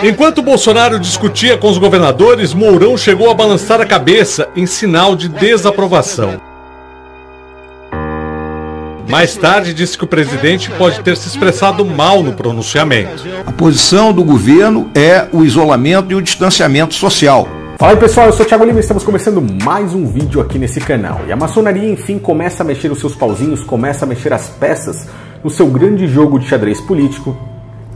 Enquanto Bolsonaro discutia com os governadores, Mourão chegou a balançar a cabeça em sinal de desaprovação. Mais tarde, disse que o presidente pode ter se expressado mal no pronunciamento. A posição do governo é o isolamento e o distanciamento social. Fala aí pessoal, eu sou o Thiago Lima e estamos começando mais um vídeo aqui nesse canal. E a maçonaria, enfim, começa a mexer os seus pauzinhos, começa a mexer as peças no seu grande jogo de xadrez político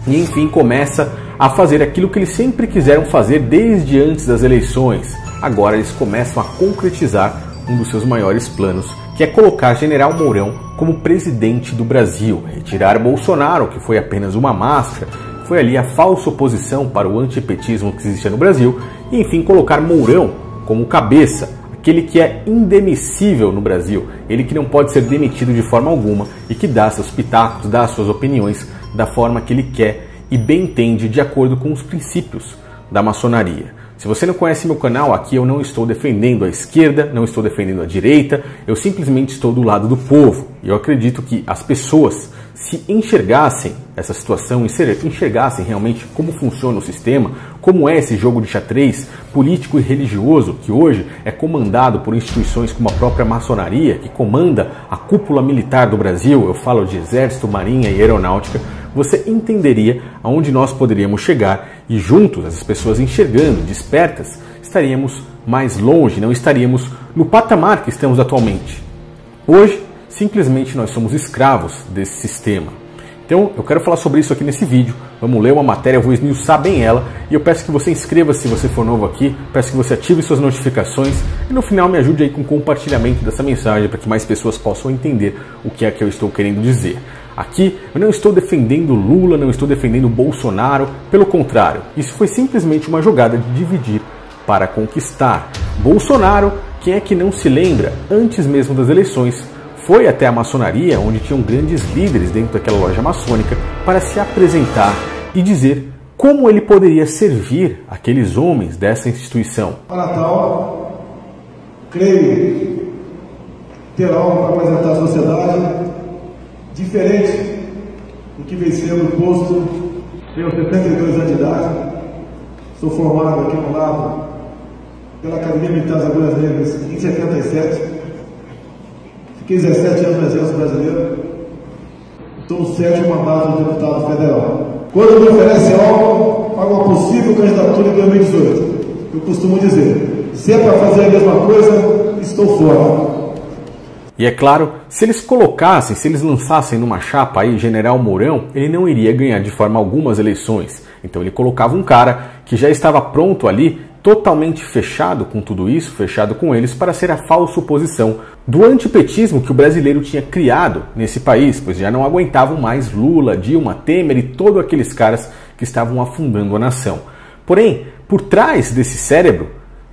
e, enfim, começa a fazer aquilo que eles sempre quiseram fazer desde antes das eleições. Agora eles começam a concretizar um dos seus maiores planos, que é colocar General Mourão como presidente do Brasil, retirar Bolsonaro, que foi apenas uma máscara, foi ali a falsa oposição para o antipetismo que existia no Brasil, e enfim colocar Mourão como cabeça, aquele que é indemissível no Brasil, ele que não pode ser demitido de forma alguma e que dá seus pitacos, dá suas opiniões da forma que ele quer e bem entende de acordo com os princípios da maçonaria. Se você não conhece meu canal, aqui eu não estou defendendo a esquerda, não estou defendendo a direita, eu simplesmente estou do lado do povo. E eu acredito que as pessoas, se enxergassem essa situação, enxergassem realmente como funciona o sistema, como é esse jogo de xadrez político e religioso, que hoje é comandado por instituições como a própria maçonaria, que comanda a cúpula militar do Brasil, eu falo de exército, marinha e aeronáutica, você entenderia aonde nós poderíamos chegar e juntos, essas pessoas enxergando, despertas, estaríamos mais longe, não estaríamos no patamar que estamos atualmente. Hoje, simplesmente nós somos escravos desse sistema. Então, eu quero falar sobre isso aqui nesse vídeo. Vamos ler uma matéria, eu vou esmiuçar bem ela e eu peço que você inscreva-se se você for novo aqui, peço que você ative suas notificações e no final me ajude aí com o compartilhamento dessa mensagem para que mais pessoas possam entender o que é que eu estou querendo dizer. Aqui eu não estou defendendo Lula, não estou defendendo Bolsonaro, pelo contrário, isso foi simplesmente uma jogada de dividir para conquistar. Bolsonaro, quem é que não se lembra, antes mesmo das eleições, foi até a maçonaria, onde tinham grandes líderes dentro daquela loja maçônica, para se apresentar e dizer como ele poderia servir aqueles homens dessa instituição. Para Natal, creio, terá para apresentar à sociedade diferente do que vem sendo posto. Tenho 72 anos de idade, sou formado aqui no lado pela Academia Militar das Agulhas Negras em 77, fiquei 17 anos no Exército Brasileiro, estou no 7º mandato de deputado federal. Quando me oferece algo para uma possível candidatura em 2018, eu costumo dizer, se é para fazer a mesma coisa, estou fora. E é claro, se eles colocassem, se eles lançassem numa chapa aí General Mourão, ele não iria ganhar de forma alguma as eleições. Então ele colocava um cara que já estava pronto ali, totalmente fechado com tudo isso, fechado com eles, para ser a falsa oposição do antipetismo que o brasileiro tinha criado nesse país, pois já não aguentavam mais Lula, Dilma, Temer e todos aqueles caras que estavam afundando a nação. Porém, por trás desse cérebro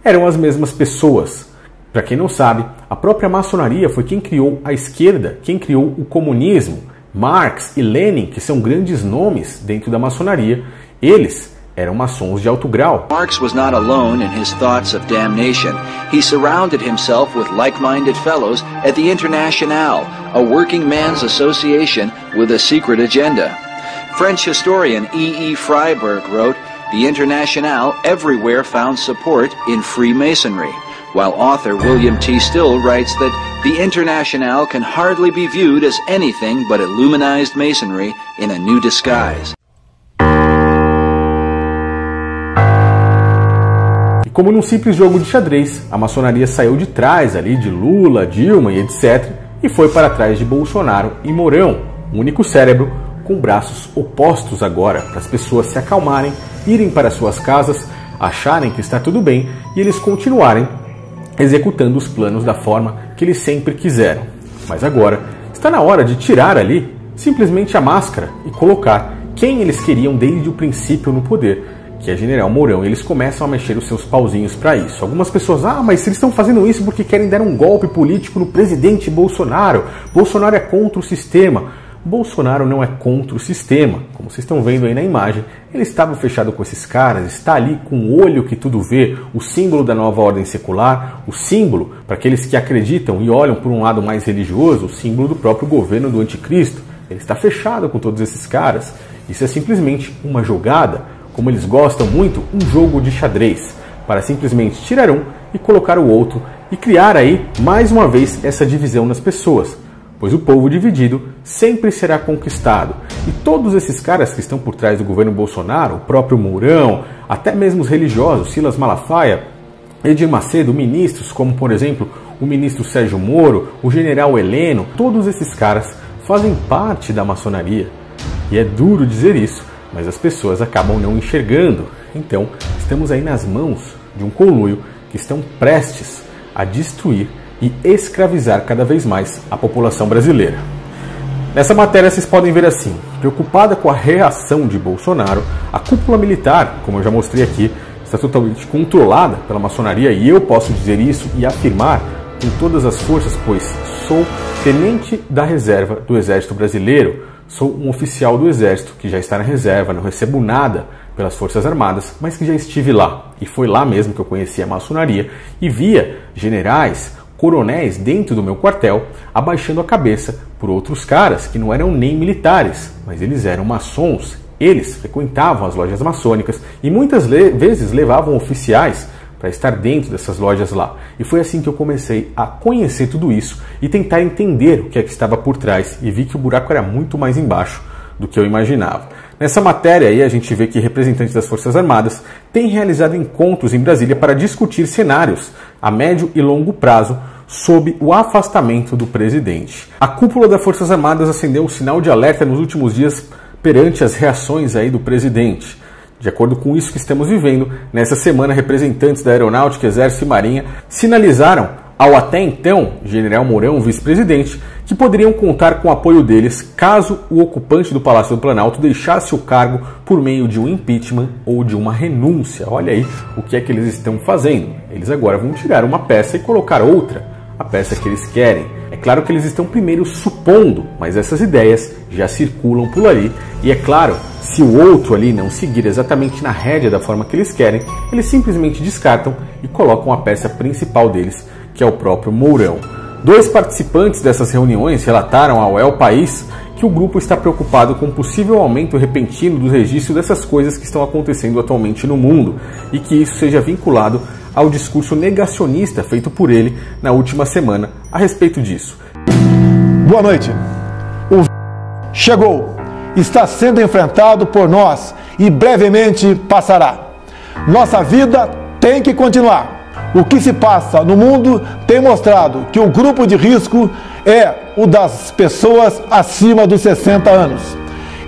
eram as mesmas pessoas. Para quem não sabe, a própria maçonaria foi quem criou a esquerda, quem criou o comunismo. Marx e Lenin, que são grandes nomes dentro da maçonaria, eles eram maçons de alto grau. Marx was not alone in his thoughts of damnation. He surrounded himself with like-minded fellows at the Internationale, a working man's association with a secret agenda. French historian E. E. Freiberg wrote, "The Internationale everywhere found support in Freemasonry," while author William T. Still writes that the Internationale can hardly be viewed as anything but illuminized Masonry in a new disguise. E como num simples jogo de xadrez, a maçonaria saiu de trás ali de Lula, Dilma e etc. e foi para trás de Bolsonaro e Mourão, um único cérebro com braços opostos agora, para as pessoas se acalmarem, irem para suas casas, acharem que está tudo bem e eles continuarem executando os planos da forma que eles sempre quiseram. Mas agora está na hora de tirar ali simplesmente a máscara e colocar quem eles queriam desde o princípio no poder, que é General Mourão, e eles começam a mexer os seus pauzinhos para isso. Algumas pessoas, mas eles estão fazendo isso porque querem dar um golpe político no presidente Bolsonaro. Bolsonaro é contra o sistema. Bolsonaro não é contra o sistema. Como vocês estão vendo aí na imagem, ele estava fechado com esses caras, está ali com o olho que tudo vê, o símbolo da nova ordem secular, o símbolo, para aqueles que acreditam e olham por um lado mais religioso, o símbolo do próprio governo do anticristo. Ele está fechado com todos esses caras. Isso é simplesmente uma jogada, como eles gostam muito, um jogo de xadrez, para simplesmente tirar um e colocar o outro e criar aí, mais uma vez, essa divisão nas pessoas. Pois o povo dividido sempre será conquistado. E todos esses caras que estão por trás do governo Bolsonaro, o próprio Mourão, até mesmo os religiosos, Silas Malafaia, Edir Macedo, ministros como, por exemplo, o ministro Sérgio Moro, o general Heleno, todos esses caras fazem parte da maçonaria. E é duro dizer isso, mas as pessoas acabam não enxergando. Então, estamos aí nas mãos de um conluio que estão prestes a destruir e escravizar cada vez mais a população brasileira. Nessa matéria vocês podem ver assim: preocupada com a reação de Bolsonaro, a cúpula militar, como eu já mostrei aqui, está totalmente controlada pela maçonaria, e eu posso dizer isso e afirmar com todas as forças, pois sou tenente da reserva do Exército Brasileiro, sou um oficial do Exército que já está na reserva, não recebo nada pelas Forças Armadas, mas que já estive lá, e foi lá mesmo que eu conheci a maçonaria e via generais, coronéis dentro do meu quartel abaixando a cabeça por outros caras que não eram nem militares, mas eles eram maçons. Eles frequentavam as lojas maçônicas e muitas vezes levavam oficiais para estar dentro dessas lojas lá. E foi assim que eu comecei a conhecer tudo isso e tentar entender o que é que estava por trás, e vi que o buraco era muito mais embaixo do que eu imaginava. Nessa matéria aí a gente vê que representantes das Forças Armadas têm realizado encontros em Brasília para discutir cenários a médio e longo prazo sob o afastamento do presidente. A cúpula das Forças Armadas acendeu um sinal de alerta nos últimos dias perante as reações aí do presidente. De acordo com isso que estamos vivendo, nessa semana representantes da Aeronáutica, Exército e Marinha sinalizaram ao até então general Mourão, vice-presidente, que poderiam contar com o apoio deles caso o ocupante do Palácio do Planalto deixasse o cargo por meio de um impeachment ou de uma renúncia. Olha aí o que é que eles estão fazendo. Eles agora vão tirar uma peça e colocar outra, a peça que eles querem. É claro que eles estão primeiro supondo, mas essas ideias já circulam por ali, e é claro, se o outro ali não seguir exatamente na rédea da forma que eles querem, eles simplesmente descartam e colocam a peça principal deles, que é o próprio Mourão. 2 participantes dessas reuniões relataram ao El País que o grupo está preocupado com o possível aumento repentino dos registros dessas coisas que estão acontecendo atualmente no mundo, e que isso seja vinculado ao discurso negacionista feito por ele na última semana a respeito disso. Boa noite. O chegou, está sendo enfrentado por nós e brevemente passará. Nossa vida tem que continuar. O que se passa no mundo tem mostrado que o grupo de risco é o das pessoas acima dos 60 anos.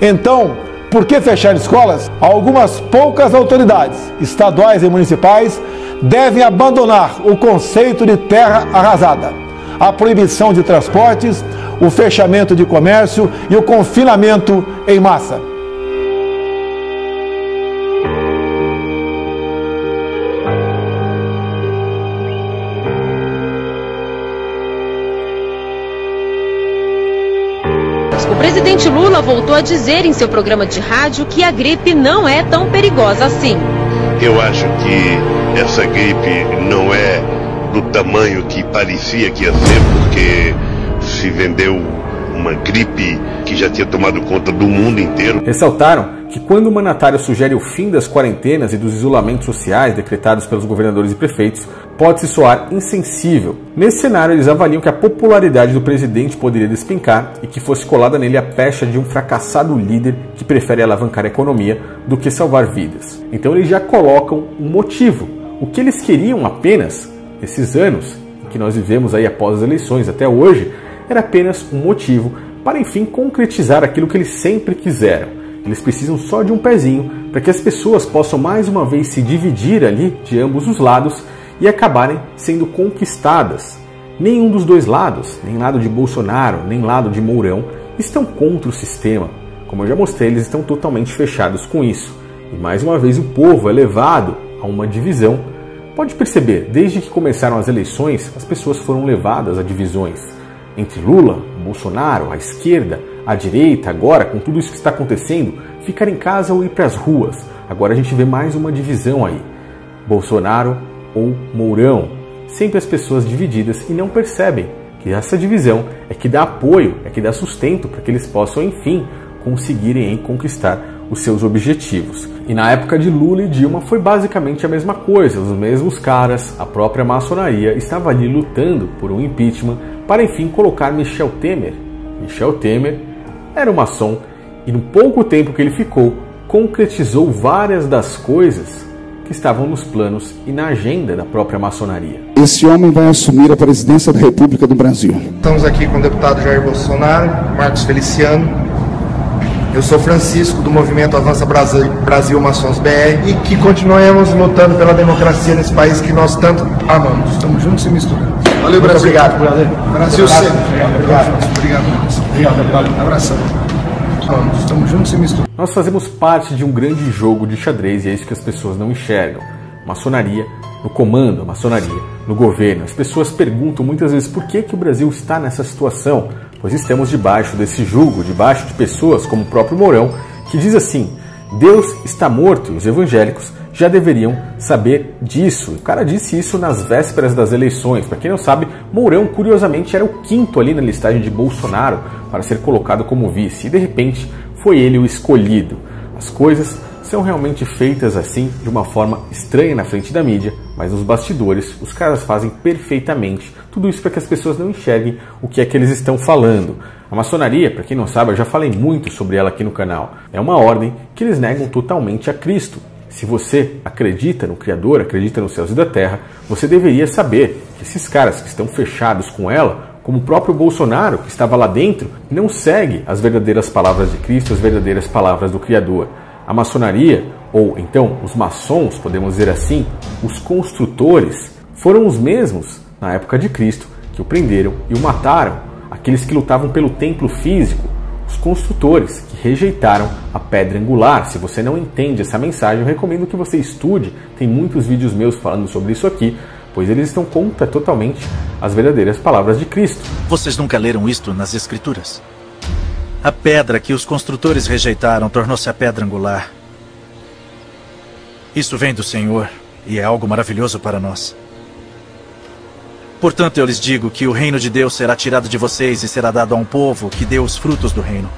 Então, por que fechar escolas? Algumas poucas autoridades, estaduais e municipais, devem abandonar o conceito de terra arrasada, a proibição de transportes, o fechamento de comércio e o confinamento em massa. O presidente Lula voltou a dizer em seu programa de rádio que a gripe não é tão perigosa assim. Eu acho que essa gripe não é do tamanho que parecia que ia ser, porque se vendeu uma gripe que já tinha tomado conta do mundo inteiro. Ressaltaram que quando o mandatário sugere o fim das quarentenas e dos isolamentos sociais decretados pelos governadores e prefeitos, pode-se soar insensível. Nesse cenário, eles avaliam que a popularidade do presidente poderia despencar e que fosse colada nele a pecha de um fracassado líder que prefere alavancar a economia do que salvar vidas. Então eles já colocam um motivo. O que eles queriam apenas, esses anos em que nós vivemos aí após as eleições até hoje, era apenas um motivo para, enfim, concretizar aquilo que eles sempre quiseram. Eles precisam só de um pezinho para que as pessoas possam mais uma vez se dividir ali de ambos os lados e acabarem sendo conquistadas. Nenhum dos dois lados, nem lado de Bolsonaro, nem lado de Mourão, estão contra o sistema. Como eu já mostrei, eles estão totalmente fechados com isso. E mais uma vez o povo é levado a uma divisão. Pode perceber, desde que começaram as eleições, as pessoas foram levadas a divisões. Entre Lula, Bolsonaro, a esquerda, a direita, agora, com tudo isso que está acontecendo, ficar em casa ou ir para as ruas. Agora a gente vê mais uma divisão aí. Bolsonaro ou Mourão. Sempre as pessoas divididas e não percebem que essa divisão é que dá apoio, é que dá sustento para que eles possam, enfim, conseguirem conquistar os seus objetivos. E na época de Lula e Dilma foi basicamente a mesma coisa, os mesmos caras, a própria maçonaria estava ali lutando por um impeachment para enfim colocar Michel Temer. Michel Temer era um maçom e no pouco tempo que ele ficou, concretizou várias das coisas que estavam nos planos e na agenda da própria maçonaria. Esse homem vai assumir a presidência da República do Brasil. Estamos aqui com o deputado Jair Bolsonaro, Marcos Feliciano. Eu sou Francisco, do movimento Avança Brasil Maçons BR, e que continuemos lutando pela democracia nesse país que nós tanto amamos. Estamos juntos e misturados. Valeu, Brasil. Obrigado. Brasil sempre. Obrigado. Abração. Estamos juntos e misturados. Nós fazemos parte de um grande jogo de xadrez e é isso que as pessoas não enxergam. Maçonaria no comando, a maçonaria no governo. As pessoas perguntam muitas vezes por que o Brasil está nessa situação. Pois estamos debaixo desse jugo, debaixo de pessoas como o próprio Mourão, que diz assim: Deus está morto, e os evangélicos já deveriam saber disso. O cara disse isso nas vésperas das eleições. Para quem não sabe, Mourão, curiosamente, era o quinto ali na listagem de Bolsonaro para ser colocado como vice, e de repente foi ele o escolhido. As coisas são realmente feitas assim, de uma forma estranha na frente da mídia, mas nos bastidores os caras fazem perfeitamente tudo isso para que as pessoas não enxerguem o que é que eles estão falando. A maçonaria, para quem não sabe, eu já falei muito sobre ela aqui no canal, é uma ordem que eles negam totalmente a Cristo. Se você acredita no Criador, acredita nos céus e da terra, você deveria saber que esses caras que estão fechados com ela, como o próprio Bolsonaro, que estava lá dentro, não segue as verdadeiras palavras de Cristo, as verdadeiras palavras do Criador. A maçonaria, ou então os maçons, podemos dizer assim, os construtores, foram os mesmos, na época de Cristo, que o prenderam e o mataram. Aqueles que lutavam pelo templo físico, os construtores, que rejeitaram a pedra angular. Se você não entende essa mensagem, eu recomendo que você estude. Tem muitos vídeos meus falando sobre isso aqui, pois eles estão contra totalmente as verdadeiras palavras de Cristo. Vocês nunca leram isto nas Escrituras? A pedra que os construtores rejeitaram tornou-se a pedra angular. Isso vem do Senhor e é algo maravilhoso para nós. Portanto, eu lhes digo que o reino de Deus será tirado de vocês e será dado a um povo que dê os frutos do reino.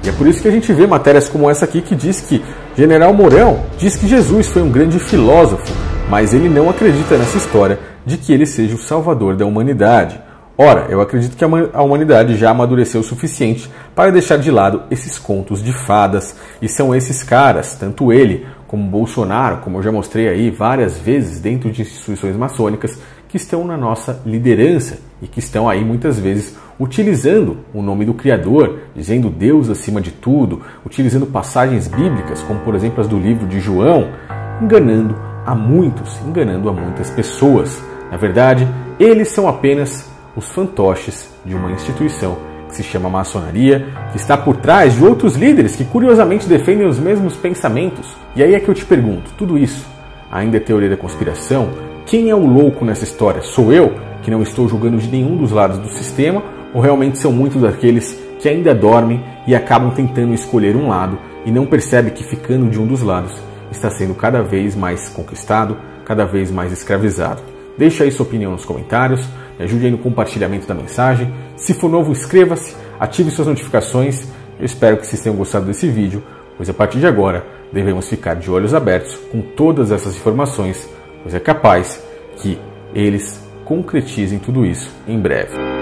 E é por isso que a gente vê matérias como essa aqui que diz que General Mourão diz que Jesus foi um grande filósofo, mas ele não acredita nessa história de que ele seja o salvador da humanidade. Ora, eu acredito que a humanidade já amadureceu o suficiente para deixar de lado esses contos de fadas, e são esses caras, tanto ele como Bolsonaro, como eu já mostrei aí várias vezes dentro de instituições maçônicas, que estão na nossa liderança e que estão aí muitas vezes utilizando o nome do Criador, dizendo Deus acima de tudo, utilizando passagens bíblicas, como por exemplo as do livro de João, enganando a muitas pessoas. Na verdade, eles são apenas os fantoches de uma instituição que se chama maçonaria, que está por trás de outros líderes que curiosamente defendem os mesmos pensamentos. E aí é que eu te pergunto, tudo isso ainda é teoria da conspiração? Quem é o louco nessa história? Sou eu, que não estou julgando de nenhum dos lados do sistema, ou realmente são muitos daqueles que ainda dormem e acabam tentando escolher um lado e não percebem que ficando de um dos lados está sendo cada vez mais conquistado, cada vez mais escravizado? Deixa aí sua opinião nos comentários, me ajude aí no compartilhamento da mensagem. Se for novo, inscreva-se, ative suas notificações. Eu espero que vocês tenham gostado desse vídeo, pois a partir de agora devemos ficar de olhos abertos com todas essas informações, pois é capaz que eles concretizem tudo isso em breve.